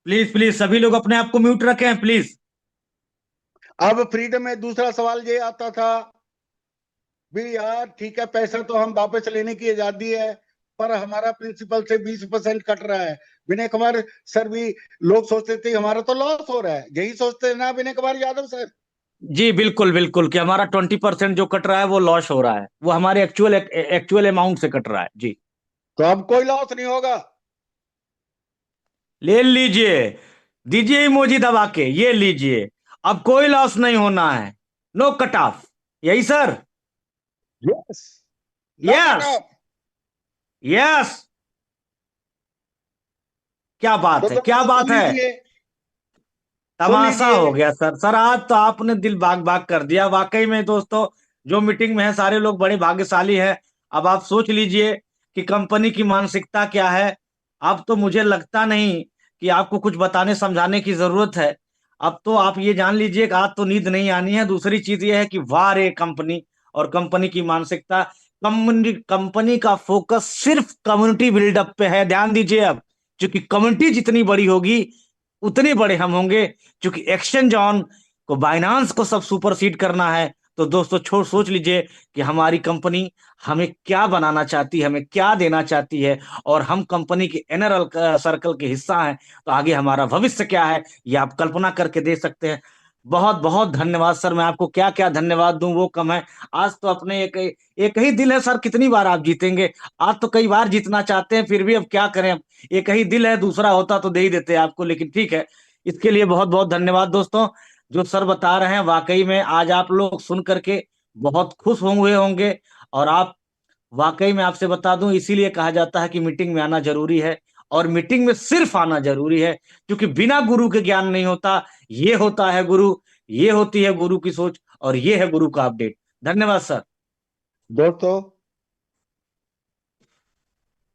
Please please सभी लोग अपने आप को म्यूट रखें प्लीज। अब फ्रीडम में दूसरा सवाल ये आता था भी यार ठीक है, पैसा तो हम वापस लेने की आजादी है, पर हमारा प्रिंसिपल से 20% कट रहा है। विनय कुमार सर भी लोग सोचते थे हमारा तो लॉस हो रहा है, यही सोचते हैं ना विनय कुमार यादव सर? जी बिल्कुल बिल्कुल कि हमारा 20% जो कट रहा है वो लॉस हो रहा है, वो हमारे एक्चुअल एक्चुअल अमाउंट से कट रहा है जी। तो अब कोई लॉस नहीं होगा। ले लीजिए, दीजिए इमोजी दबा के, ये लीजिए। अब कोई लॉस नहीं होना है। No cut off. यही sir. Yes. No cut yes. Off. Yes. क्या बात तो है, क्या दोस्तों बात सुन है। लीजिए, सुन तमाशा लीजिए। हो गया सर। सर आज तो आपने दिल बाग बाग कर दिया वाकई में दोस्तों। जो मीटिंग में है सारे लोग बड़े भाग्यशाली हैं। अब आप सोच लीजिए कि कंपनी की मानसिकता क्या है। अब तो मुझे लगता नहीं कि आपको कुछ बताने समझाने की जरूरत है। अब तो आप ये जान लीजिए कि आज तो नींद नहीं आनी है। दूसरी चीज ये है कि वाह रे कंपनी और कंपनी की मानसिकता। कंपनी कंपनी का फोकस सिर्फ कम्युनिटी बिल्डअप पे है, ध्यान दीजिए अब। क्योंकि कम्युनिटी जितनी बड़ी होगी उतने बड़े हम होंगे। क्योंकि एक्सचेंज ऑन को, बाइनांस को सब सुपरसीड करना है। तो दोस्तों छोड़ सोच लीजिए कि हमारी कंपनी हमें क्या बनाना चाहती है, हमें क्या देना चाहती है। और हम कंपनी के इनर सर्कल के हिस्सा हैं। तो आगे हमारा भविष्य क्या है ये आप कल्पना करके दे सकते हैं। बहुत बहुत धन्यवाद सर। मैं आपको क्या क्या धन्यवाद दूं वो कम है। आज तो अपने एक एक ही दिल है सर, कितनी बार आप जीतेंगे। आज तो कई बार जीतना चाहते हैं, फिर भी अब क्या करें। अब एक ही दिल है, दूसरा होता तो दे ही देते आपको, लेकिन ठीक है। इसके लिए बहुत बहुत धन्यवाद दोस्तों। जो सर बता रहे हैं वाकई में आज आप लोग सुन करके बहुत खुश हुए होंगे। और आप, वाकई में आपसे बता दूं, इसीलिए कहा जाता है कि मीटिंग में आना जरूरी है। और मीटिंग में सिर्फ आना जरूरी है, क्योंकि बिना गुरु के ज्ञान नहीं होता। ये होता है गुरु, ये होती है गुरु की सोच, और ये है गुरु का अपडेट। धन्यवाद सर। दोस्तों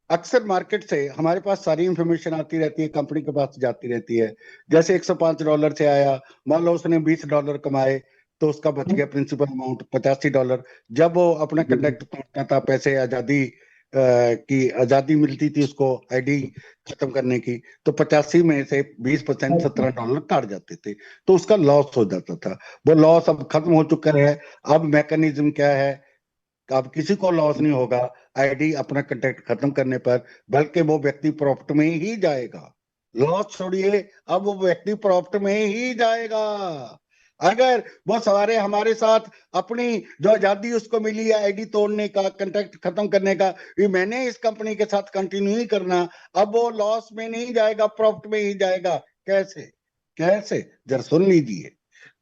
अक्सर मार्केट से हमारे पास सारी इंफॉर्मेशन आती रहती है, कंपनी के पास जाती रहती है। जैसे $105 से आया, मान लो उसने $20 कमाए, तो उसका बच गया प्रिंसिपल अमाउंट $85। जब वो अपना कंडक्ट तोड़ता था, पैसे आजादी की आजादी मिलती थी उसको आईडी खत्म करने की, तो 85 में से 20% $17 काट जाते थे, तो उसका लॉस हो जाता था। वो लॉस अब खत्म हो चुका है। अब मैकेनिज्म क्या है, अब किसी को लॉस नहीं होगा आईडी अपना कंटेक्ट खत्म करने पर, बल्कि वो व्यक्ति प्रॉफिट में ही जाएगा। लॉस छोड़िए, अब वो व्यक्ति प्रॉफिट में ही जाएगा। अगर वो सारे हमारे साथ अपनी जो आजादी उसको मिली है आईडी तोड़ने का, कंटेक्ट खत्म करने का, ये मैंने इस कंपनी के साथ कंटिन्यू ही करना, अब वो लॉस में नहीं जाएगा, प्रॉफिट में ही जाएगा। कैसे? कैसे? जरा सुन लीजिए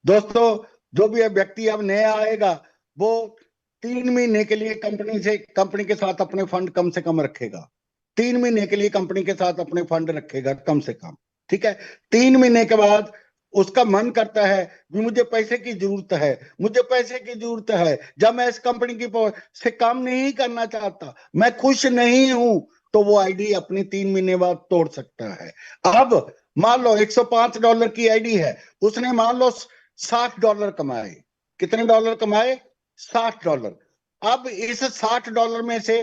दोस्तों। जो भी व्यक्ति अब नया आएगा, वो 3 महीने के लिए कंपनी के साथ अपने फंड कम से कम रखेगा। 3 महीने के लिए कंपनी के साथ अपने फंड रखेगा कम से कम। ठीक है। 3 महीने के बाद उसका मन करता है कि मुझे पैसे की जरूरत है, मुझे पैसे की जरूरत है, जब मैं इस कंपनी की से काम नहीं करना चाहता, मैं खुश नहीं हूं, तो वो आईडी अपनी 3 महीने बाद तोड़ सकता है। अब मान लो $105 की आईडी है, उसने मान लो $60 कमाए। कितने डॉलर कमाए? $60। अब इस $60 में से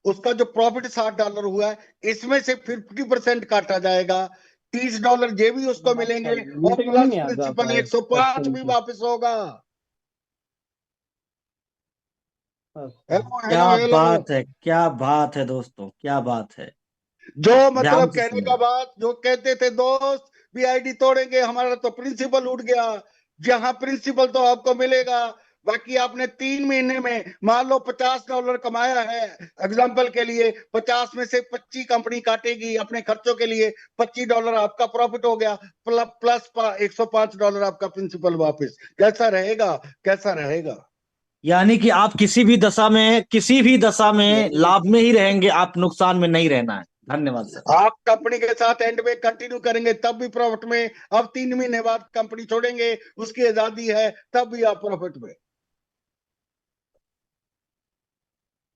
उसका जो प्रॉफिट $60 हुआ है, इसमें से 50% काटा जाएगा। $30 ये भी उसको मिलेंगे, और मीटिंग प्लस नहीं आ प्रिंसिपल जाता है 105 पर्सन भी की। वापस होगा। अच्छा। हेलो हेलो क्या हेलो। बात है, क्या बात है दोस्तों, क्या बात है। जो ध्यान मतलब से कहने का सुनिए। बात जो कहते थे दोस्त भी आईडी तोड़ेंगे, हमारा तो प्रिंसिपल उठ गया। जहां प्रिंसिपल तो आपको मिलेगा, बाकी आपने 3 महीने में मान लो $50 कमाया है, एग्जाम्पल के लिए 50 में से 25 कंपनी काटेगी अपने खर्चों के लिए, $25 आपका प्रॉफिट हो गया, प्लस $105 आपका प्रिंसिपल वापस। कैसा रहेगा? कैसा रहेगा? यानी कि आप किसी भी दशा में, किसी भी दशा में लाभ में ही रहेंगे, आप नुकसान में नहीं रहना है। धन्यवाद सर। आप कंपनी के साथ एंड में कंटिन्यू करेंगे तब भी प्रॉफिट में, अब 3 महीने बाद कंपनी छोड़ेंगे, उसकी आजादी है, तब भी आप प्रॉफिट में।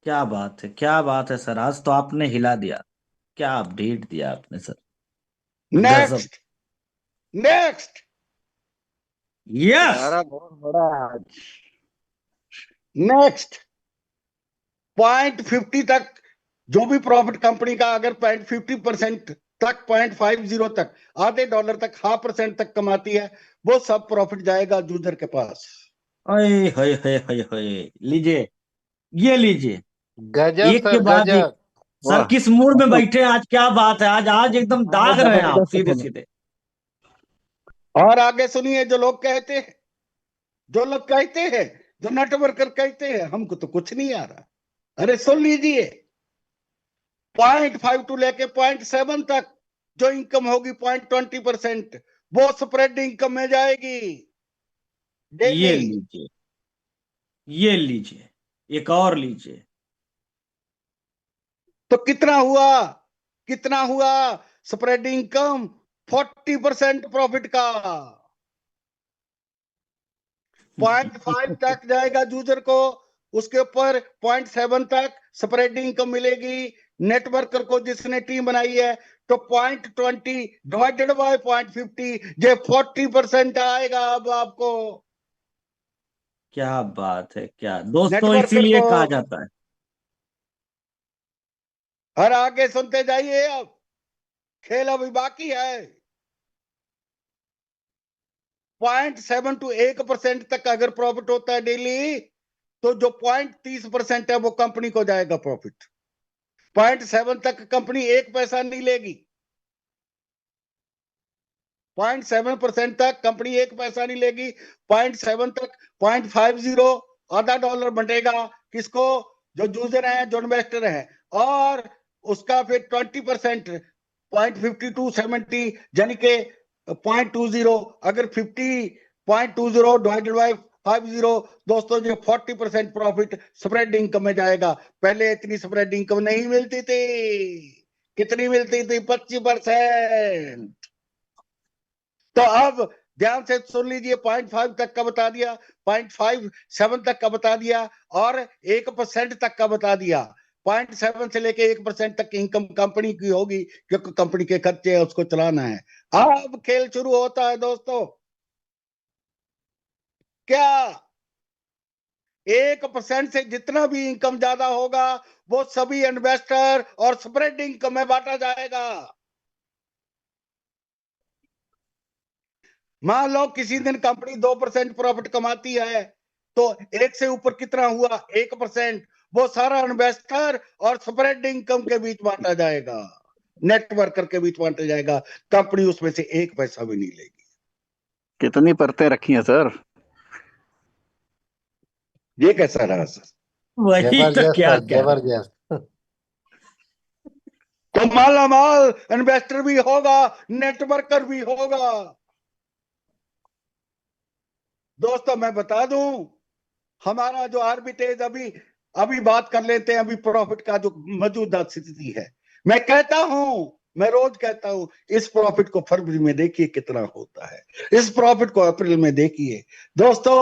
क्या बात है, क्या बात है सर। आज तो आपने हिला दिया। क्या अपडेट दिया आपने सर। गजब। नेक्स्ट। नेक्स्ट। यस। तुम्हारा बहुत बड़ा आज। नेक्स्ट। 0.50 तक जो भी प्रॉफिट कंपनी का, अगर 0.50% तक, 0.50 तक, आधे डॉलर तक, 0.5% तक कमाती है, वो सब प्रॉफिट जाएगा यूजर के पास। अरे हाय, लीजिए, ये लीजिए, गजब एक के सर, बाद एक। गजब। सर वाह। किस मूड में बैठे हैं आज, क्या बात है, आज आज एकदम आज दाग रहे हैं आप, जबरदस्त सीधे बोले। सीधे। और आगे सुनिए, जो लोग कहते हैं, जो नेटवर्कर कहते हैं हमको तो कुछ नहीं आ रहा, अरे सुन लीजिए, 0.5 टू लेके 0.7 तक जो इनकम होगी, 0.20%, वो स्प्रेड इनकम में जाएगी ये डेली। लीजिए, ये लीजिए, एक और लीजिए। तो कितना हुआ स्प्रेड इनकम? 40% प्रॉफिट का। 0.5 तक जाएगा यूजर को, उसके ऊपर 0.7 तक स्प्रेड इनकम मिलेगी नेटवर्कर को जिसने टीम बनाई है। तो 0.20 डिवाइडेड बाय 0.50, ये 40% आएगा अब आपको क्या बात है, क्या दोस्तों, नेटवर्कर इसीलिए को। कहा जाता है। और आगे सुनते जाइए, अब खेल अभी बाकी है। 0.7 टू 1% तक अगर प्रॉफिट होता है डेली, तो जो 0.30% है वो कंपनी को जाएगा प्रॉफिट। 0.7 तक कंपनी एक पैसा नहीं लेगी, 0.7% तक कंपनी एक पैसा नहीं लेगी, 0.7 तक 0.50 आधा डॉलर बंटेगा किसको? जो यूजर है, जो इन्वेस्टर है। और उसका फिर 20%, 0.5270, यानी के 0.20, अगर 50.20 डिवाइडेड बाय 50, दोस्तों जो 40% प्रॉफिट स्प्रेड इनकम में जाएगा। पहले इतनी स्प्रेड इनकम नहीं मिलती थी, कितनी मिलती थी? 25%। तो अब ध्यान से सुन लीजिए, 0.5 तक का बता दिया, 0.57 तक का बता दिया, और 1% तक का बता दिया। 0.7 से लेके 1% तक की इनकम कंपनी की होगी, क्योंकि कंपनी के खर्चे है, उसको चलाना है। अब खेल शुरू होता है दोस्तों। क्या 1% से जितना भी इनकम ज्यादा होगा, वो सभी इन्वेस्टर और स्प्रेड इनकम में बांटा जाएगा। मान लो किसी दिन कंपनी 2% प्रॉफिट कमाती है, तो एक से ऊपर कितना हुआ? 1%, वो सारा इन्वेस्टर और स्प्रेड इनकम के बीच बांटा जाएगा, नेटवर्कर के बीच बांटा जाएगा। कंपनी उसमें से एक पैसा भी नहीं लेगी। कितनी परतें रखी हैं सर। ये कैसा रहा सर? वही तो, जबरदस्त क्या सर, कह रहे हैं। जबरदस्त। तो माला माल इन्वेस्टर भी होगा, नेटवर्कर भी होगा। दोस्तों मैं बता दूं, हमारा जो आर्बिट्रेज, अभी अभी बात कर लेते हैं, अभी प्रॉफिट का जो मौजूदा स्थिति है। मैं कहता हूं, मैं रोज कहता हूं, इस प्रॉफिट को फरवरी में देखिए कितना होता है, इस प्रॉफिट को अप्रैल में देखिए। दोस्तों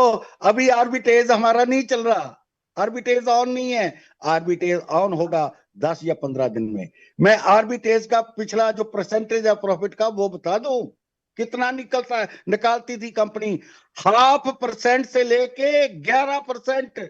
अभी आर्बिट्रेज हमारा नहीं चल रहा, आर्बिट्रेज ऑन नहीं है। आर्बिट्रेज ऑन होगा 10 या 15 दिन में। मैं आर्बिट्रेज का पिछला जो परसेंटेज है प्रॉफिट का, वो बता दूं कितना निकलता है, निकालती थी कंपनी। 0.5% से लेके 11%।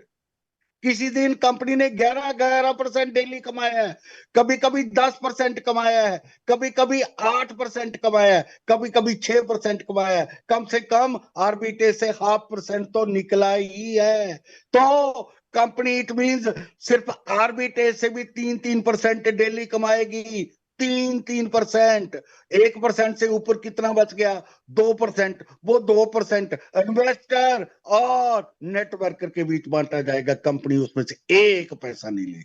किसी दिन कंपनी ने 11% डेली कमाया है, कभी कभी 10% कमाया है, कभी कभी 8% कमाया है, कभी कभी 6% कमाया है। कम से कम आरबीटे से 0.5% तो निकला ही है। तो कंपनी, इट मींस, सिर्फ आरबीटे से भी 3% डेली कमाएगी। 3% 1% से ऊपर कितना बच गया? 2%। वो 2% इन्वेस्टर और नेटवर्कर के बीच बांटा जाएगा, कंपनी उसमें से एक पैसा नहीं लेगी।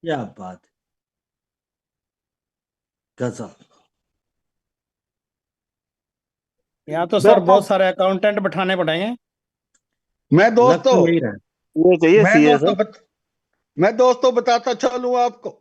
क्या बात है, गजब। यहाँ तो सर दोस्तों बहुत सारे अकाउंटेंट बैठाने पड़ेंगे। मैं लग दोस्तों तो यही रहा है। ये चाहिए मैं सीए दोस्तों सर। बत, मैं दोस्तों बताता चलूं आपको।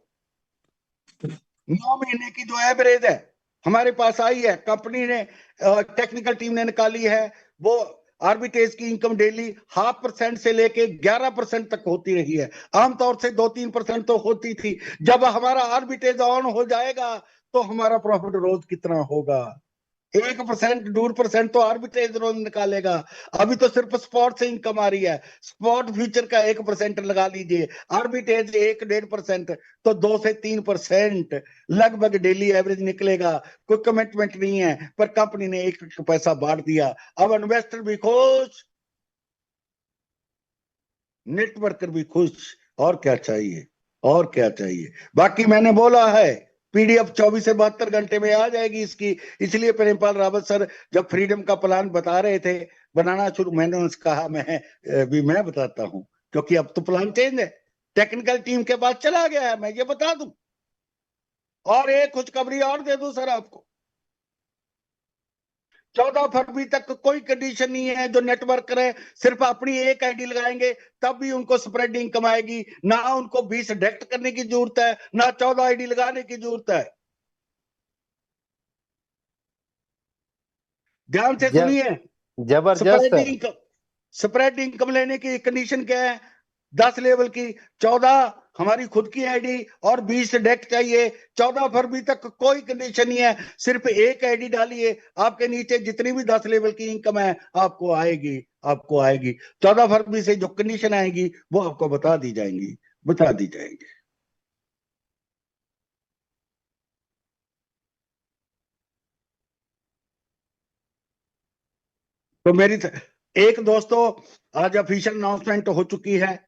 9 महीने की जो एवरेज है हमारे पास आई है, कंपनी ने, टेक्निकल टीम ने निकाली है, वो आर्बिट्रेज की इनकम डेली 0.5% से लेके 11% तक होती रही है। आमतौर से 2-3% तो होती थी। जब हमारा आर्बिट्रेज ऑन हो जाएगा, तो हमारा प्रॉफिट रोज कितना होगा? 1% 2% तो आर्बिट्रेज रोज निकालेगा। अभी तो सिर्फ स्पॉट से इनकम आ रही है। स्पॉट फ्यूचर का 1% लगा लीजिए, आर्बिट्रेज 1-1.5%, तो 2 से 3% लगभग डेली एवरेज निकलेगा। कोई कमिटमेंट नहीं है, पर कंपनी ने एक पैसा बांट दिया। अब इन्वेस्टर भी खुश, नेटवर्कर भी खुश। और क्या चाहिए, और क्या चाहिए। बाकी मैंने बोला है पीडीएफ 24 से 72 घंटे में आ जाएगी इसकी। इसलिए प्रेमपाल रावत सर जब फ्रीडम का प्लान बता रहे थे बनाना शुरू, मैंने उनसे कहा मैं बताता हूं, क्योंकि अब तो प्लान चेंज है, टेक्निकल टीम के पास चला गया है, मैं ये बता दूं। और एक खुशखबरी और दे दूं सर आपको, 14 फरवरी तक कोई कंडीशन नहीं है। जो नेटवर्कर है सिर्फ अपनी एक आईडी लगाएंगे तब भी उनको स्प्रेड इनकम आएगी। ना उनको 20 डायरेक्ट करने की जरूरत है, ना 14 आईडी लगाने की जरूरत है। ध्यान से ज- सुनिए। जबरदस्त spread sir. Income, spread income लेने की कंडीशन क्या है? 10 लेवल की, 14 हमारी खुद की आईडी और 20 डेक चाहिए। 14 फरवरी तक कोई कंडीशन नहीं है, सिर्फ एक आईडी डालिए, आपके नीचे जितनी भी 10 लेवल की इनकम है आपको आएगी, आपको आएगी। 14 फरवरी से जो कंडीशन आएगी वो आपको बता दी जाएंगी, बता दी जाएंगी। तो एक दोस्तों, आज ऑफिशियल अनाउंसमेंट हो चुकी है।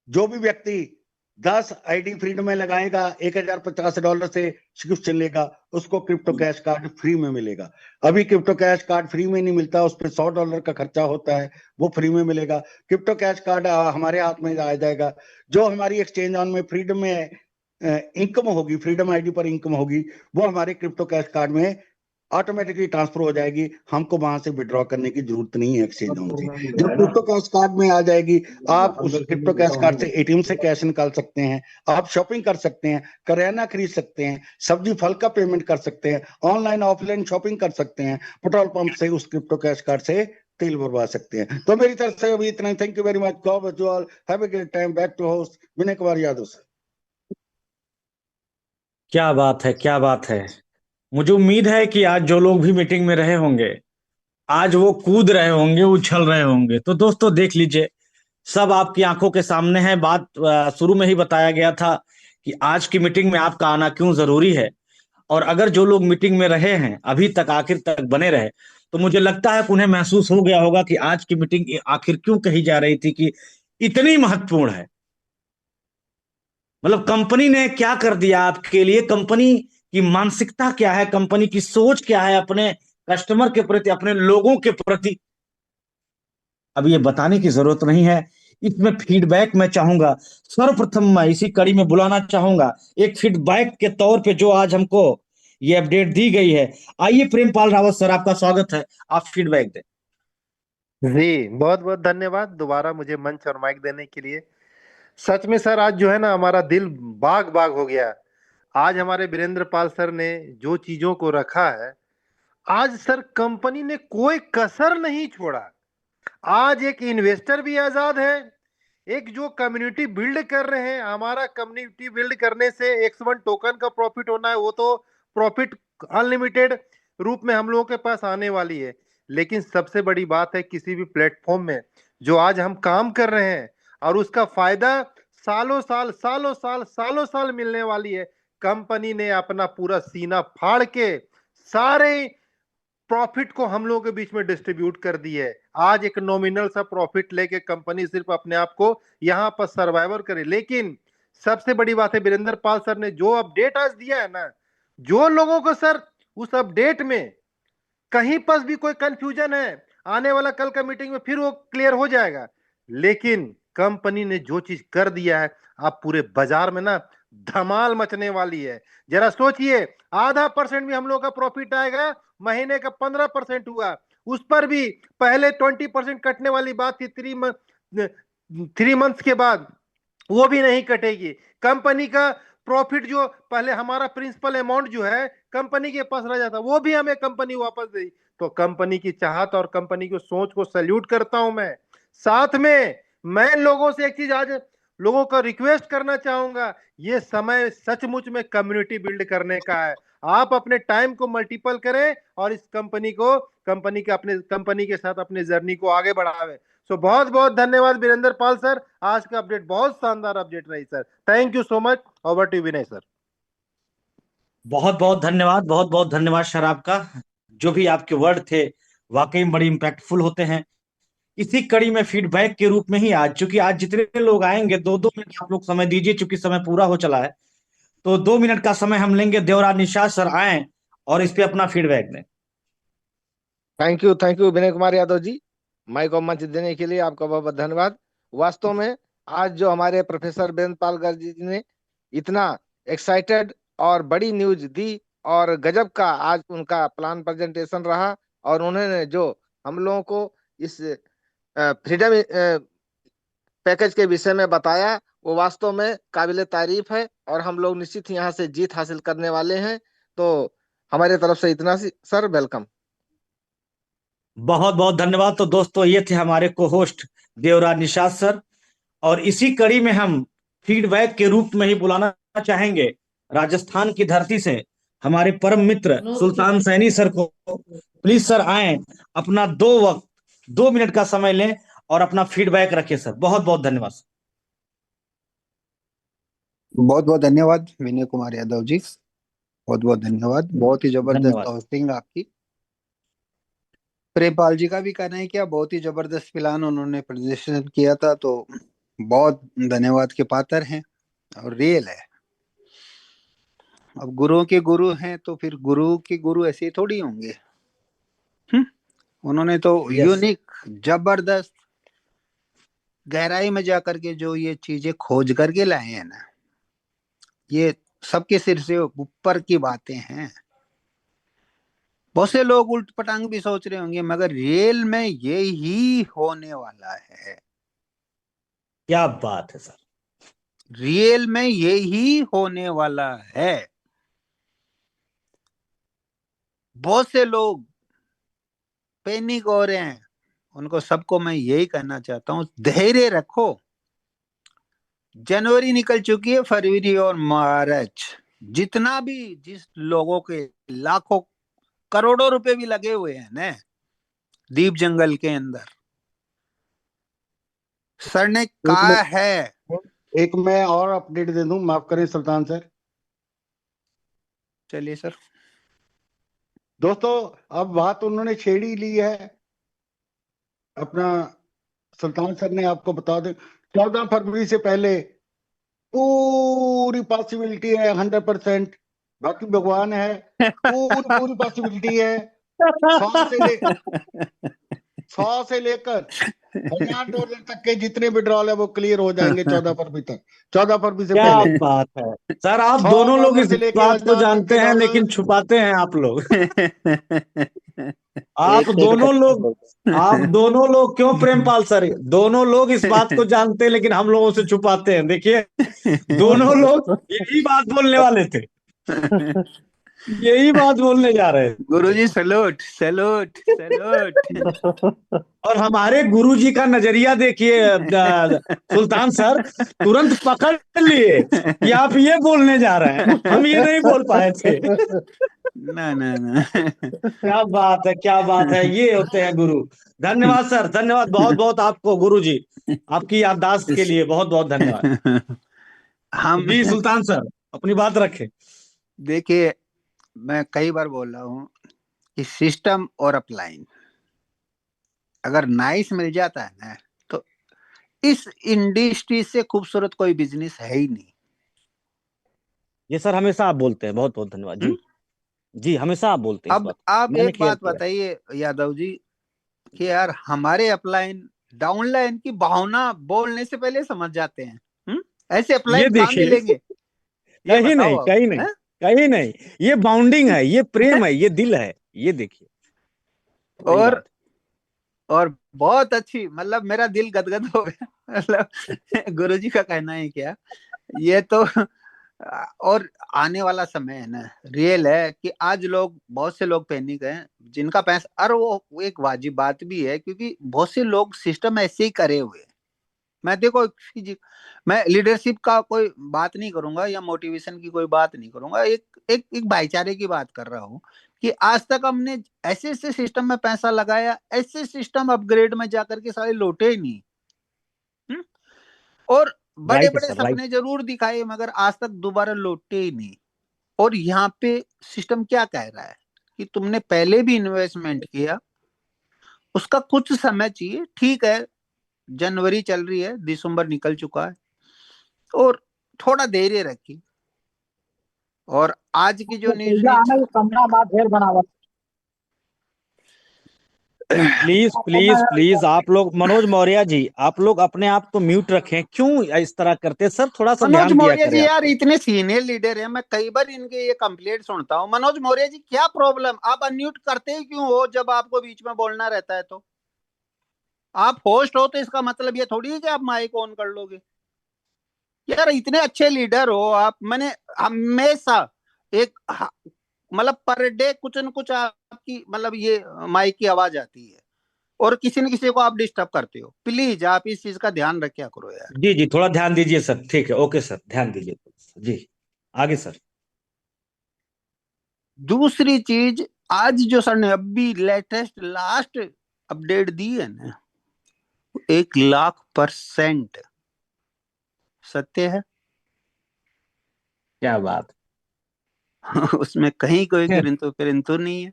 जो भी व्यक्ति 10 आईडी फ्रीडम में लगाएगा, $1050 से सब्सक्रिप्शन लेगा, उसको क्रिप्टो कैश कार्ड फ्री में मिलेगा। अभी क्रिप्टो कैश कार्ड फ्री में नहीं मिलता, उस पर $100 का खर्चा होता है, वो फ्री में मिलेगा। क्रिप्टो कैश कार्ड हमारे हाथ में आ जाएगा। जो हमारी एक्सचेंज ऑन में फ्रीडम में इनकम होगी, फ्रीडम आईडी पर इनकम होगी, वो हमारे क्रिप्टो कैश कार्ड में ऑटोमेटिकली ट्रांसफर हो जाएगी। हमको वहां से विड्रॉ करने की जरूरत नहीं है एक्सचेंज ऑन से। जब क्रिप्टो कैश कार्ड में आ जाएगी, आप उस क्रिप्टो कैश कार्ड से एटीएम से कैश निकाल सकते हैं, आप शॉपिंग कर सकते हैं, करियाना खरीद सकते हैं, सब्जी फल का पेमेंट कर सकते हैं, ऑनलाइन ऑफलाइन शॉपिंग कर सकते हैं, पेट्रोल पंप से उस क्रिप्टो कैश कार्ड से तेल भरवा सकते हैं। तो मेरी तरफ से अभी इतना ही। Thank you very much. God bless you all. Have a great time. Back to host Vinay Kumar Yadav sir. क्या बात है, क्या बात है। मुझे उम्मीद है कि आज जो लोग भी मीटिंग में रहे होंगे, आज वो कूद रहे होंगे, उछल रहे होंगे। तो दोस्तों देख लीजिए, सब आपकी आंखों के सामने है। बात शुरू में ही बताया गया था कि आज की मीटिंग में आपका आना क्यों जरूरी है। और अगर जो लोग मीटिंग में रहे हैं, अभी तक आखिर तक बने रहे, तो मुझे लगता है कि उन्हें महसूस हो गया होगा कि आज की मीटिंग आखिर क्यों कही जा रही थी कि इतनी महत्वपूर्ण है। मतलब कंपनी ने क्या कर दिया आपके लिए, कंपनी की मानसिकता क्या है, कंपनी की सोच क्या है अपने कस्टमर के प्रति, अपने लोगों के प्रति, अब ये बताने की जरूरत नहीं है। इसमें फीडबैक मैं चाहूंगा, सर्वप्रथम मैं इसी कड़ी में बुलाना चाहूंगा एक फीडबैक के तौर पे जो आज हमको ये अपडेट दी गई है। आइए प्रेमपाल रावत सर, आपका स्वागत है, आप फीडबैक दें। जी बहुत बहुत धन्यवाद दोबारा मुझे मंच और माइक देने के लिए। सच में सर आज जो है ना हमारा दिल बाग बाग हो गया। आज हमारे वीरेंद्र पाल सर ने जो चीजों को रखा है, आज सर कंपनी ने कोई कसर नहीं छोड़ा। आज एक इन्वेस्टर भी आजाद है, एक जो कम्युनिटी बिल्ड कर रहे हैं। हमारा कम्युनिटी बिल्ड करने से X1 टोकन का प्रॉफिट होना है, वो तो प्रॉफिट अनलिमिटेड रूप में हम लोगों के पास आने वाली है। लेकिन सबसे बड़ी बात है किसी भी प्लेटफॉर्म में जो आज हम काम कर रहे हैं और उसका फायदा सालों साल सालों साल सालों साल मिलने वाली है। कंपनी ने अपना पूरा सीना फाड़ के सारे प्रॉफिट को हम लोगों के बीच में डिस्ट्रीब्यूट कर दी है। आज एक नॉमिनल सा प्रॉफिट लेके कंपनी सिर्फ अपने आप को यहां पर सर्वाइवर करे। लेकिन सबसे बड़ी बात है वीरेंद्र पाल सर ने जो अपडेट आज दिया है ना, जो लोगों को सर उस अपडेट में कहीं पर भी कोई कंफ्यूजन है, आने वाला कल का मीटिंग में फिर वो क्लियर हो जाएगा। लेकिन कंपनी ने जो चीज कर दिया है, आप पूरे बाजार में ना धमाल मचने वाली है। जरा सोचिए, ½ % भी हम लोग का प्रॉफिट आएगा, महीने का 15% हुआ, उस पर भी पहले 20% कटने वाली बात थी 3 मंथ्स के बाद, वो भी नहीं कटेगी। कंपनी का प्रॉफिट जो पहले हमारा प्रिंसिपल अमाउंट जो है कंपनी के पास रह जाता, वो भी हमें कंपनी वापस देगी। तो कंपनी की चाहत और कंपनी की सोच को सैल्यूट करता हूं मैं। साथ में मैं लोगों से एक चीज आज लोगों को रिक्वेस्ट करना चाहूंगा, ये समय सचमुच में कम्युनिटी बिल्ड करने का है। आप अपने टाइम को मल्टीपल करें और इस कंपनी के साथ अपने जर्नी को आगे बढ़ावें। सो बहुत बहुत धन्यवाद वीरेंद्र पाल सर, आज का अपडेट बहुत शानदार अपडेट रही sir. Thank you so much. Over to Vinay sir. बहुत बहुत धन्यवाद सर आपका। जो भी आपके वर्ड थे वाकई में बड़ी इम्पैक्टफुल होते हैं। इसी कड़ी में फीडबैक के रूप में ही आज, चूंकि आज जितने लोग आएंगे 2-2 मिनट आप लोग समय दीजिए, चूंकि समय पूरा हो चला है, तो 2 मिनट का समय हम लेंगे। देवराज निषाद सर आए और इस पे अपना फीडबैक दें। Thank you Vinay Kumar Yadav ji, mike और मंच देने के लिए आपका बहुत बहुत धन्यवाद। वास्तव में आज जो हमारे प्रोफेसर वीरेंद्र पाल गर्ग जी ने इतना एक्साइटेड और बड़ी न्यूज दी, और गजब का आज उनका प्लान प्रेजेंटेशन रहा, और उन्होंने जो हम लोगों को इस फ्रीडम पैकेज के विषय में बताया, वो वास्तव में काबिले तारीफ है, और हम लोग निश्चित ही यहाँ से जीत हासिल करने वाले हैं। तो हमारे तरफ से इतना सी सर, वेलकम। बहुत बहुत धन्यवाद। तो दोस्तों, ये थे हमारे को होस्ट देवराज निषाद सर, और इसी कड़ी में हम फीडबैक के रूप में ही बुलाना चाहेंगे राजस्थान की धरती से हमारे परम मित्र सुल्तान सैनी सर को। प्लीज सर आए, अपना 2 मिनट का समय लें और अपना फीडबैक रखें सर। बहुत बहुत धन्यवाद सर। बहुत बहुत धन्यवाद विनय कुमार यादव जी, बहुत बहुत धन्यवाद। बहुत ही जबरदस्त धन्यवाद। होस्टिंग आपकी। प्रेमपाल जी का भी कहना है क्या, बहुत ही जबरदस्त प्लान उन्होंने प्रदर्शन किया था, तो बहुत धन्यवाद के पात्र हैं और रियल है। अब गुरुओं के गुरु हैं तो फिर गुरु के गुरु ऐसे ही थोड़ी होंगे। उन्होंने तो यूनिक जबरदस्त गहराई में जाकर के जो ये चीजें खोज करके लाए हैं ना, ये सबके सिर से ऊपर की बातें हैं। बहुत से लोग उल्ट पटांग भी सोच रहे होंगे, मगर रियल में ये ही होने वाला है। क्या बात है सर, रियल में ये ही होने वाला है। बहुत से लोग पैनिक हो रहे हैं, उनको सबको मैं यही कहना चाहता हूं, धैर्य रखो। जनवरी निकल चुकी है, फरवरी और मार्च, जितना भी जिस लोगों के लाखों करोड़ों रुपए भी लगे हुए हैं ना दीप जंगल के अंदर, सर ने कहा है। एक मैं और अपडेट दे दूं, माफ करें सुल्तान सर। चलिए सर। दोस्तों, अब बात उन्होंने छेड़ ही ली है अपना, सुल्तान सर ने आपको बता दें, 14 फरवरी से पहले पूरी पॉसिबिलिटी है, 100%। बाकी भगवान है, पूरी पॉसिबिलिटी है। 100 से लेकर 1000 डॉलर तक के जितने विड्रॉल है वो क्लियर हो जाएंगे 14 फरवरी तक, 14 फरवरी से क्या पहले। बात है सर। आप 100 दोनों लोग डॉलर इस से लेकर बात को 1000 तक जानते के हैं, डॉलर। लेकिन छुपाते हैं आप लोग। एक आप दोनों लोग क्यों प्रेमपाल सर, दोनों लोग इस बात को जानते हैं लेकिन हम लोगों से छुपाते हैं। देखिए, दोनों लोग यही बात बोलने वाले थे, यही बात बोलने जा रहे थे। गुरुजी सैल्यूट सैल्यूट सैल्यूट। और हमारे गुरुजी का नजरिया देखिए सुल्तान सर, तुरंत पकड़ लिए कि आप ये बोलने जा रहे हैं, हम ये नहीं बोल पाए थे। ना ना ना। क्या बात है, क्या बात है, ये होते हैं गुरु। धन्यवाद सर, धन्यवाद बहुत बहुत आपको गुरुजी, आपकी याददाश्त के लिए बहुत बहुत धन्यवाद। हम जी सुल्तान सर, अपनी बात रखें। देखिए, मैं कई बार बोल रहा हूँ कि सिस्टम और अपलाइन अगर नाइस मिल जाता है ना, तो इस इंडस्ट्री से खूबसूरत कोई बिजनेस है ही नहीं। ये सर हमेशा आप बोलते हैं, बहुत बहुत धन्यवाद जी। जी हमेशा आप बोलते हैं इस अब बात, आप मैंने एक क्लियर बात किया। बताइए यादव जी कि यार हमारे अपलाइन डाउनलाइन की भावना बोलने से पहले समझ जाते हैं। ऐसे ये अपलाइन कहाँ देखिए, मिलेंगे, ये कहीं बताओ नहीं, अब। कहीं नहीं, कहीं नहीं। ये बाउंडिंग है, ये प्रेम है, ये दिल है, ये देखिए। सही बात। और बहुत अच्छी, मतलब मेरा दिल गदगद हो गया। मतलब गुरुजी का कहना है क्या, ये तो और आने वाला समय है ना, रियल है कि आज लोग, बहुत से लोग पैनिक हैं जिनका पैसा, और वो एक वाजिब बात भी है क्योंकि बहुत से लोग सिस्टम ऐसे ही करे हुए हैं। मैं देखो मैं लीडरशिप का कोई बात नहीं करूंगा या मोटिवेशन की कोई बात नहीं करूंगा, एक भाईचारे की बात कर रहा हूं कि आज तक हमने ऐसे ऐसे सिस्टम में पैसा लगाया, ऐसे सिस्टम अपग्रेड में जाकर के सारे लौटे ही नहीं। और बड़े राइट बड़े सर, राइट। सपने जरूर दिखाए मगर आज तक दोबारा लौटे ही नहीं। और यहाँ पे सिस्टम क्या कह रहा है कि तुमने पहले भी इन्वेस्टमेंट किया, उसका कुछ समय चाहिए, ठीक है जनवरी चल रही है, दिसंबर निकल चुका है, और थोड़ा धैर्य रखी। और आज की जो न्यूज प्लीज प्लीज प्लीज आप लोग, मनोज मौर्य जी, आप लोग अपने आप को म्यूट रखें। क्यों इस तरह करते सर? थोड़ा सा मनोज ध्यान दिया मौर्य करें जी आप यार लोग। इतने सीनियर लीडर हैं, मैं कई बार इनके ये कंप्लेंट सुनता हूँ। मनोज मौर्य जी क्या प्रॉब्लम, आप अनम्यूट करते ही क्यों हो जब आपको बीच में बोलना रहता है? तो आप होस्ट हो तो इसका मतलब ये थोड़ी है कि आप माइक ऑन कर लोगे। यार इतने अच्छे लीडर हो आप, मैंने हमेशा एक मतलब पर डे कुछ न कुछ आपकी मतलब ये माइक की आवाज आती है और किसी न किसी को आप डिस्टर्ब करते हो। प्लीज आप इस चीज का ध्यान रखा करो यार। जी जी, थोड़ा ध्यान दीजिए सर। ठीक है, ओके सर, ध्यान दीजिए जी। आगे सर। दूसरी चीज, आज जो सर ने अभी लेटेस्ट लास्ट अपडेट दी है ना, 1,00,000% सत्य है। क्या बात उसमें कहीं कोई है। किंतु नहीं है।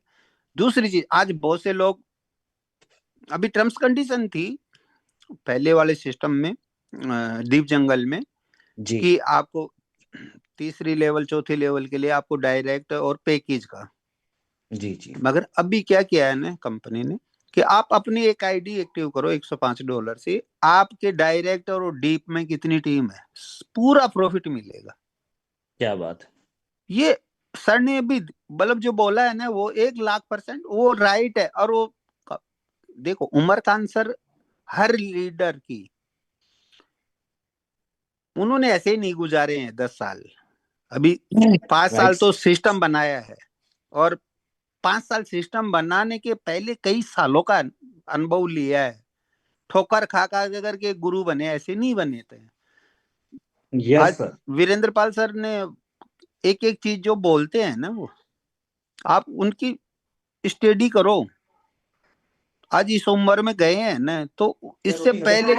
दूसरी चीज, आज बहुत से लोग, अभी टर्म्स कंडीशन थी पहले वाले सिस्टम में डीप जंगल में जी कि आपको तीसरी लेवल चौथी लेवल के लिए आपको डायरेक्ट और पैकेज का, जी जी मगर अभी क्या किया है ना कंपनी ने कि आप अपनी एक आईडी एक्टिव करो $105 से, आपके डायरेक्ट और डीप में कितनी टीम है पूरा प्रॉफिट मिलेगा। क्या बात है। ये सर ने अभी मतलब जो बोला है ना वो 1,00,000% वो राइट है। और वो देखो उमर खान सर हर लीडर की, उन्होंने ऐसे ही नहीं गुजारे हैं 10 साल। अभी 5 साल राइट। तो सिस्टम बनाया है, और 5 साल सिस्टम बनाने के पहले कई सालों का अनुभव लिया है। ठोकर खा खा करके गुरु बने, ऐसे नहीं बने थे। यस आज सर। वीरेंद्र पाल सर ने एक एक चीज जो बोलते हैं ना, वो आप उनकी स्टडी करो। आज इस उम्र में गए हैं ना, तो इससे पहले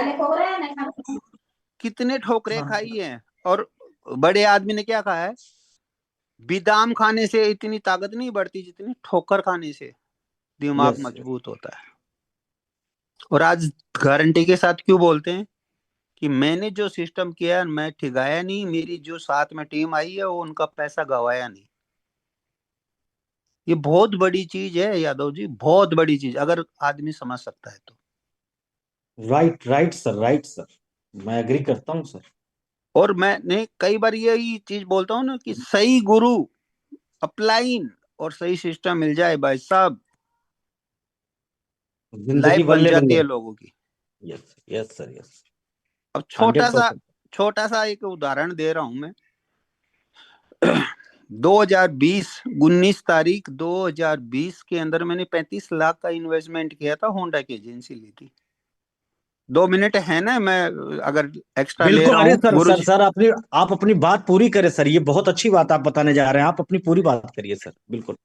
कितने ठोकरे खाई हैं। और बड़े आदमी ने क्या कहा है, बादाम खाने से इतनी ताकत नहीं बढ़ती जितनी ठोकर खाने से दिमाग यस। मजबूत होता है। और आज गारंटी के साथ क्यों बोलते हैं कि मैंने जो सिस्टम किया मैं ठिगाया नहीं, मेरी जो साथ में टीम आई है वो उनका पैसा गवाया नहीं। ये बहुत बड़ी चीज है यादव जी, बहुत बड़ी चीज, अगर आदमी समझ सकता है तो। Right right sir, right sir, मैं एग्री करता हूँ सर। और मैंने कई बार यही चीज बोलता हूँ ना कि सही गुरु अपलाइन और सही सिस्टम मिल जाए भाई साहब, जिंदगी लाइफ बन बल्ले जाती बल्ले। है लोगों की। Yes yes sir, yes. अब छोटा सा 100%। छोटा सा एक उदाहरण दे रहा हूं मैं। 2020 19 तारीख 2020 के अंदर मैंने 35 लाख का इन्वेस्टमेंट किया था, होंडा की एजेंसी ली थी। 2 मिनट है ना, मैं अगर एक्स्ट्रा ले बिल्कुल, रहा अरे हूँ सर गुरु सर जी। सर, आप अपनी बात पूरी करें सर। ये बहुत अच्छी बात आप बताने जा रहे हैं, आप अपनी पूरी बात करिए सर, बिल्कुल।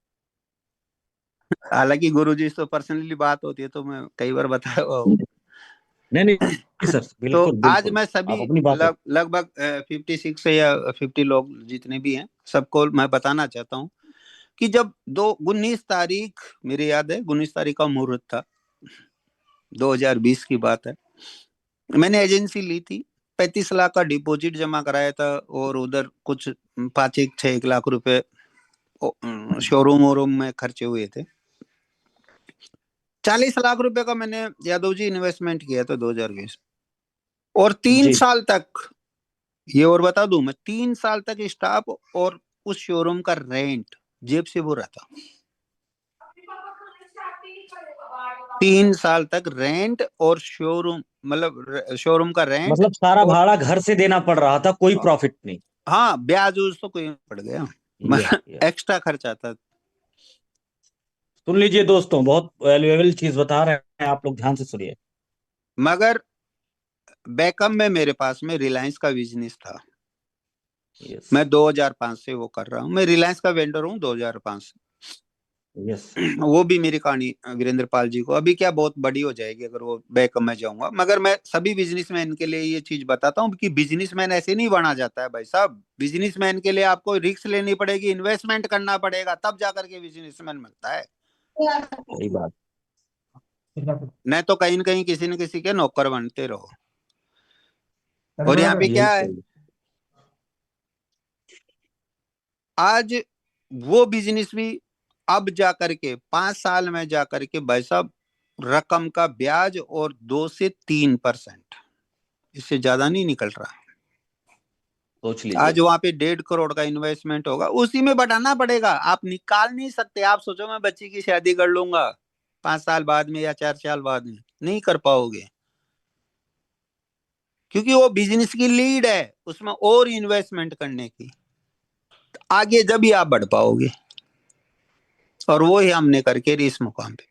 हालांकि गुरु जी तो पर्सनली बात होती है तो मैं कई बार बताया हुआ हूँ। नहीं नहीं सर, तो बिल्कुल आज बिल्कुल, मैं सभी आप अपनी बात रखें। लगभग 56 या 50 लोग जितने भी हैं सबको मैं बताना चाहता हूँ कि जब 19 तारीख, मेरी याद है 19 तारीख का मुहूर्त था, 2020 की बात है, मैंने एजेंसी ली थी, 35 लाख का डिपॉजिट जमा कराया था और उधर कुछ 5-6 लाख रुपए शोरूम वोरूम में खर्चे हुए थे। 40 लाख रुपए का मैंने यादव जी इन्वेस्टमेंट किया था 2020। और 3 साल तक, ये और बता दूं मैं, 3 साल तक स्टाफ और उस शोरूम का रेंट जेब से भरा था। 3 साल तक रेंट और शोरूम, मतलब शोरूम का रेंट मतलब सारा और भाड़ा घर से देना पड़ रहा था, कोई प्रॉफिट नहीं। हाँ ब्याज उज तो कोई पड़ गया, यस यस। एक्स्ट्रा खर्चा था। सुन लीजिए दोस्तों, बहुत वैल्यूएबल चीज बता रहे हैं आप लोग, ध्यान से सुनिए। मगर बैकअप में मेरे पास में रिलायंस का बिजनेस था। यस मैं 2005 से वो कर रहा हूँ, मैं रिलायंस का वेंडर हूँ 2005 से। यस वो भी मेरी कहानी वीरेंद्र पाल जी को अभी क्या बहुत बड़ी हो जाएगी अगर वो बैकअप में जाऊंगा, मगर मैं सभी बिजनेसमैन के लिए ये चीज बताता हूँ कि बिजनेसमैन ऐसे नहीं बना जाता है भाई साहब। बिजनेसमैन के लिए आपको रिस्क लेनी पड़ेगी, इन्वेस्टमेंट करना पड़ेगा, तब जाकर के बिजनेसमैन बनता है। सही बात। नहीं तो कहीं न कहीं किसी न किसी के नौकर बनते रहो। और यहाँ पे यही क्या है, सही। आज वो बिजनेस भी अब जाकर के 5 साल में जाकर के भाई साहब रकम का ब्याज और 2 से 3%, इससे ज्यादा नहीं निकल रहा। सोच आज लीजिए। वहां पे 1.5 करोड़ का इन्वेस्टमेंट होगा, उसी में बढ़ाना पड़ेगा, आप निकाल नहीं सकते। आप सोचो मैं बच्ची की शादी कर लूंगा 5 साल बाद में या 4 साल बाद में, नहीं कर पाओगे, क्योंकि वो बिजनेस की लीड है, उसमें और इन्वेस्टमेंट करने की, आगे जब ही आप बढ़ पाओगे। और वो ही हमने करके इस मुकाम पे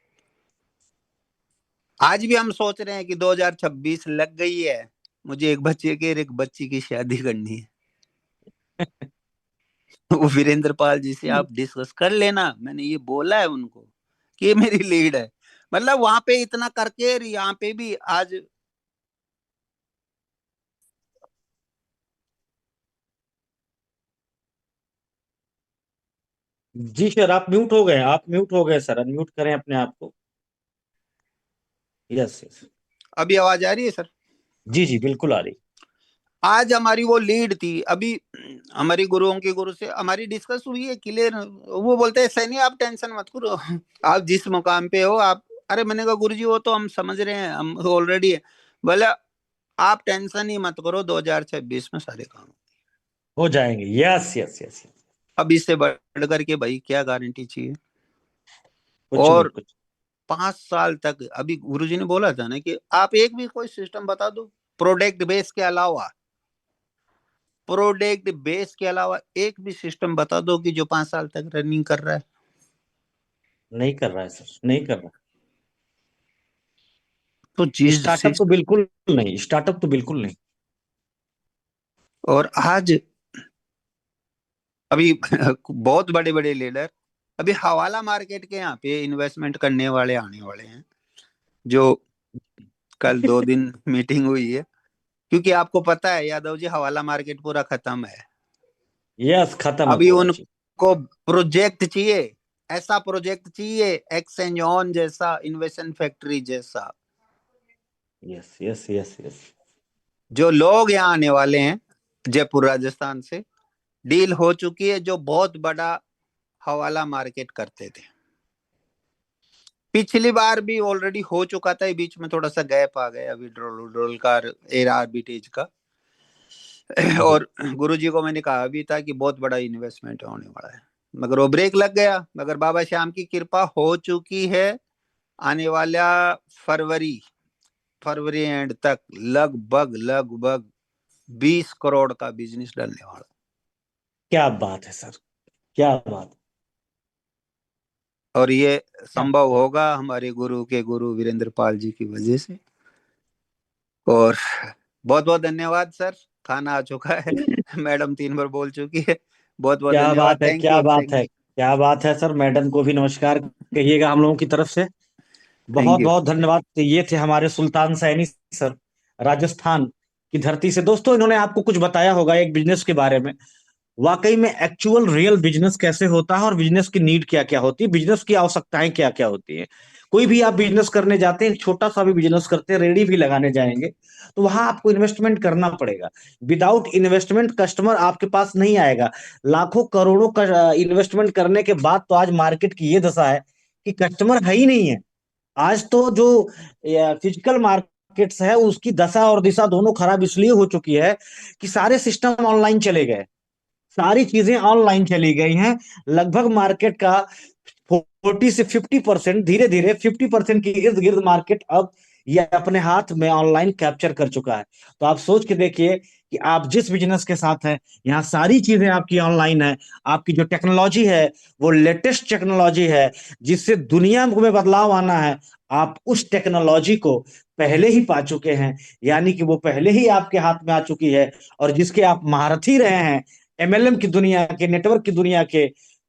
आज भी हम सोच रहे हैं कि 2026 लग गई है, मुझे एक बच्चे के एक बच्ची की शादी करनी है। वो वीरेंद्र पाल जी से आप डिस्कस कर लेना, मैंने ये बोला है उनको कि ये मेरी लीड है। मतलब वहां पे इतना करके यहाँ पे भी आज जी सर, आप म्यूट हो गए, आप म्यूट हो गए सर, अनम्यूट करें अपने आप को। Yes yes. अभी आवाज आ रही है सर? जी जी बिल्कुल आ रही। आज हमारी वो लीड थी, अभी हमारी गुरुओं के गुरु से हमारी डिस्कस हुई है क्लियर। वो बोलते हैं सैनी आप टेंशन मत करो, आप जिस मुकाम पे हो आप, अरे मैंने कहा गुरु जी वो तो हम समझ रहे हैं, हम ऑलरेडी है। बोले आप टेंशन ही मत करो, 2026 में सारे काम हो जाएंगे। Yes yes yes. अब इससे बढ़ करके भाई क्या गारंटी चाहिए। कुछ नहीं और कुछ। 5 साल तक अभी गुरुजी ने बोला था ना कि आप एक भी कोई सिस्टम बता दो प्रोडक्ट बेस के अलावा, प्रोडक्ट बेस के अलावा एक भी सिस्टम बता दो कि जो 5 साल तक रनिंग कर रहा है। नहीं कर रहा है सर, नहीं कर रहा। तो जिस स्टार्टअप तो सिस्टम, बिल्कुल नहीं, स्टार्टअप तो बिल्कुल नहीं। और आज अभी बहुत बड़े बड़े लीडर अभी हवाला मार्केट के यहाँ पे इन्वेस्टमेंट करने वाले आने वाले हैं, जो कल 2 दिन मीटिंग हुई है, क्योंकि आपको पता है यादव जी हवाला मार्केट पूरा खत्म है। यस, खत्म है अभी पूरा चीज। उनको प्रोजेक्ट चाहिए, ऐसा प्रोजेक्ट चाहिए एक्सचेंज ऑन जैसा, इन्वेस्टमेंट फैक्ट्री जैसा। Yes yes yes yes. जो लोग यहाँ आने वाले हैं जयपुर राजस्थान से, डील हो चुकी है, जो बहुत बड़ा हवाला मार्केट करते थे। पिछली बार भी ऑलरेडी हो चुका था, बीच में थोड़ा सा गैप आ गया विड्रॉल विड्रॉल का, एयर आर्बिट्रेज का। जी। और गुरुजी को मैंने कहा भी था कि बहुत बड़ा इन्वेस्टमेंट होने वाला है, मगर वो ब्रेक लग गया। मगर बाबा श्याम की कृपा हो चुकी है, आने वाला फरवरी फरवरी एंड तक लगभग लगभग 20 करोड़ का बिजनेस डलने वाला। क्या बात है सर, क्या बात। और ये संभव होगा हमारे गुरु के गुरु वीरेंद्र पाल जी की वजह से। और बहुत बहुत धन्यवाद सर, खाना आ चुका है, मैडम 3 बार बोल चुकी है। बहुत बहुत क्या धन्यवाद, बात है, थैंक क्या यू बात थैंक है, क्या बात है सर। मैडम को भी नमस्कार कहिएगा हम लोगों की तरफ से। बहुत यू। बहुत धन्यवाद। तो ये थे हमारे सुल्तान सैनी सर, राजस्थान की धरती से। दोस्तों इन्होंने आपको कुछ बताया होगा एक बिजनेस के बारे में, वाकई में एक्चुअल रियल बिजनेस कैसे होता है और बिजनेस की नीड क्या क्या होती है, बिजनेस की आवश्यकताएं क्या क्या होती है। कोई भी आप बिजनेस करने जाते हैं, छोटा सा भी बिजनेस करते हैं, रेडी भी लगाने जाएंगे तो वहां आपको इन्वेस्टमेंट करना पड़ेगा। विदाउट इन्वेस्टमेंट कस्टमर आपके पास नहीं आएगा। लाखों करोड़ों का इन्वेस्टमेंट करने के बाद तो आज मार्केट की ये दशा है कि कस्टमर है ही नहीं है। आज तो जो फिजिकल मार्केट्स है उसकी दशा और दिशा दोनों खराब इसलिए हो चुकी है कि सारे सिस्टम ऑनलाइन चले गए, सारी चीजें ऑनलाइन चली गई हैं। लगभग मार्केट का 40 से 50%, धीरे धीरे 50% की इर्द गिर्द मार्केट अब ये अपने हाथ में ऑनलाइन कैप्चर कर चुका है। तो आप सोच के देखिए कि आप जिस बिजनेस के साथ हैं, यहाँ सारी चीजें आपकी ऑनलाइन है। आपकी जो टेक्नोलॉजी है वो लेटेस्ट टेक्नोलॉजी है, जिससे दुनिया में बदलाव आना है। आप उस टेक्नोलॉजी को पहले ही पा चुके हैं, यानी कि वो पहले ही आपके हाथ में आ चुकी है, और जिसके आप महारथी रहे हैं एमएलएम की दुनिया के, नेटवर्क की दुनिया के,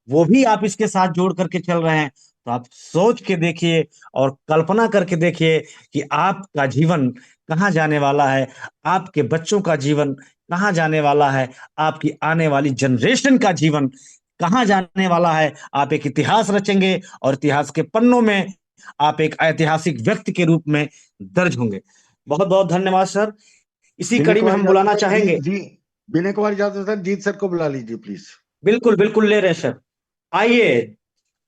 वो भी आप इसके साथ जोड़ करके चल रहे हैं। तो आप सोच के देखिए और कल्पना करके देखिए कि आपका जीवन कहाँ जाने वाला है, आपके बच्चों का जीवन कहाँ जाने वाला है, आपकी आने वाली जनरेशन का जीवन कहाँ जाने वाला है। आप एक इतिहास रचेंगे और इतिहास के पन्नों में आप एक ऐतिहासिक व्यक्ति के रूप में दर्ज होंगे। बहुत बहुत धन्यवाद सर। इसी विनय कड़ी में कुमार हम यादव बुलाना सर, चाहेंगे। जी विनय कुमार यादव सर, जीत सर को बुला लीजिए प्लीज। बिल्कुल बिल्कुल ले रहे हैं सर। आइए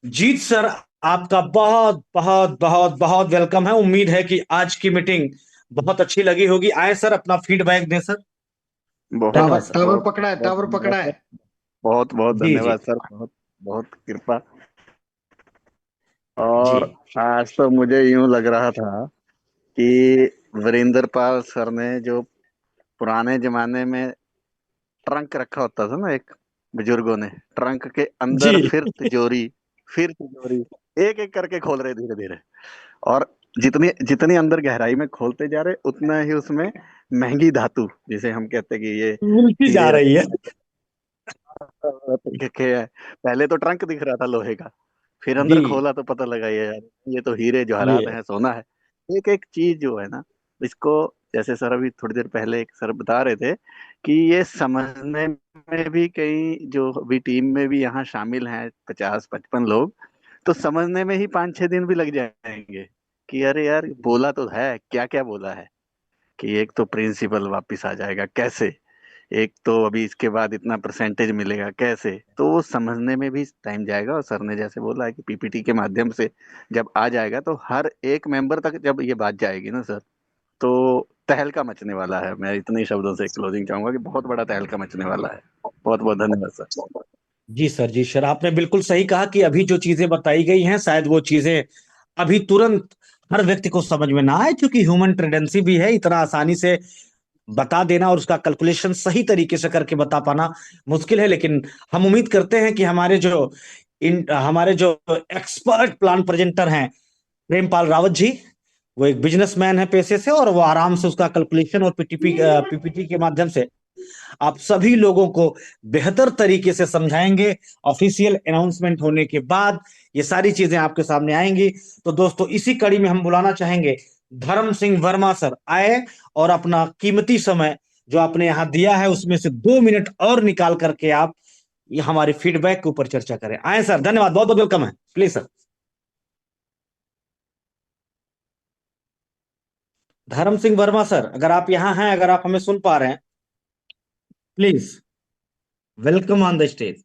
जीत सर, आपका बहुत बहुत बहुत बहुत वेलकम है। उम्मीद है कि आज की मीटिंग बहुत अच्छी लगी होगी। आए सर, अपना फीडबैक दें सर। बहुत धन्यवाद टावर सर। टावर बहुत पकड़ा है, बहुत टावर धन्यवाद पकड़ा सर। है। बहुत बहुत जी जी धन्यवाद सर, बहुत बहुत कृपा। जी और आज तो मुझे यूं लग रहा था कि वीरेंद्र पाल सर ने जो पुराने जमाने में ट्रंक रखा होता था ना, एक बुजुर्गों ने ट्रंक के जी अंदर फिर तिजोरी एक एक करके खोल रहे धीरे धीरे। और जितनी जितनी अंदर गहराई में खोलते जा रहे उतना ही उसमें महंगी धातु, जिसे हम कहते हैं कि ये मिलती जा हीरे रही है। रखे है। पहले तो ट्रंक दिख रहा था लोहे का, फिर अंदर जी खोला तो पता लगा ये यार ये तो हीरे जवाहरात ये हैं, सोना है। एक एक चीज जो है ना, इसको जैसे सर अभी थोड़ी देर पहले एक सर बता रहे थे कि ये समझने में भी, कई जो अभी टीम में भी यहाँ शामिल हैं 50-55 लोग, तो समझने में ही 5-6 दिन भी लग जाएंगे कि अरे यार बोला तो है, क्या क्या बोला है। कि एक तो प्रिंसिपल वापस आ जाएगा कैसे, एक तो अभी इसके बाद इतना परसेंटेज मिलेगा कैसे, तो वो समझने में भी टाइम जाएगा। और सर ने जैसे बोला है कि पीपीटी के माध्यम से जब आ जाएगा तो हर एक मेंबर तक जब ये बात जाएगी ना सर, तो तहलका मचने वाला है। मैं इतने शब्दों से क्लोजिंग चाहूंगा कि बहुत बड़ा तहलका मचने वाला है। बहुत बहुत धन्यवाद सर। जी सर, जी सर, आपने बिल्कुल सही कहा कि अभी जो चीजें बताई गई हैं शायद वो चीजें अभी तुरंत हर व्यक्ति को समझ में ना आए, क्योंकि ह्यूमन टेंडेंसी भी है, इतना आसानी से बता देना और उसका कैलकुलेशन सही तरीके से करके बता पाना मुश्किल है। लेकिन हम उम्मीद करते हैं कि हमारे जो एक्सपर्ट प्लान प्रेजेंटर हैं प्रेमपाल रावत जी, वो एक बिजनेसमैन है पेशे से, और वो आराम से उसका कैलकुलेशन और पीपीटी के माध्यम से आप सभी लोगों को बेहतर तरीके से समझाएंगे। ऑफिशियल अनाउंसमेंट होने के बाद ये सारी चीजें आपके सामने आएंगी। तो दोस्तों, इसी कड़ी में हम बुलाना चाहेंगे धर्म सिंह वर्मा सर। आए और अपना कीमती समय जो आपने यहाँ दिया है उसमें से 2 मिनट और निकाल करके आप ये हमारे फीडबैक के ऊपर चर्चा करें। आए सर, धन्यवाद, बहुत बहुत वेलकम है, प्लीज सर। धर्म सिंह वर्मा सर, अगर आप यहाँ हैं, अगर आप हमें सुन पा रहे हैं, please welcome on the stage.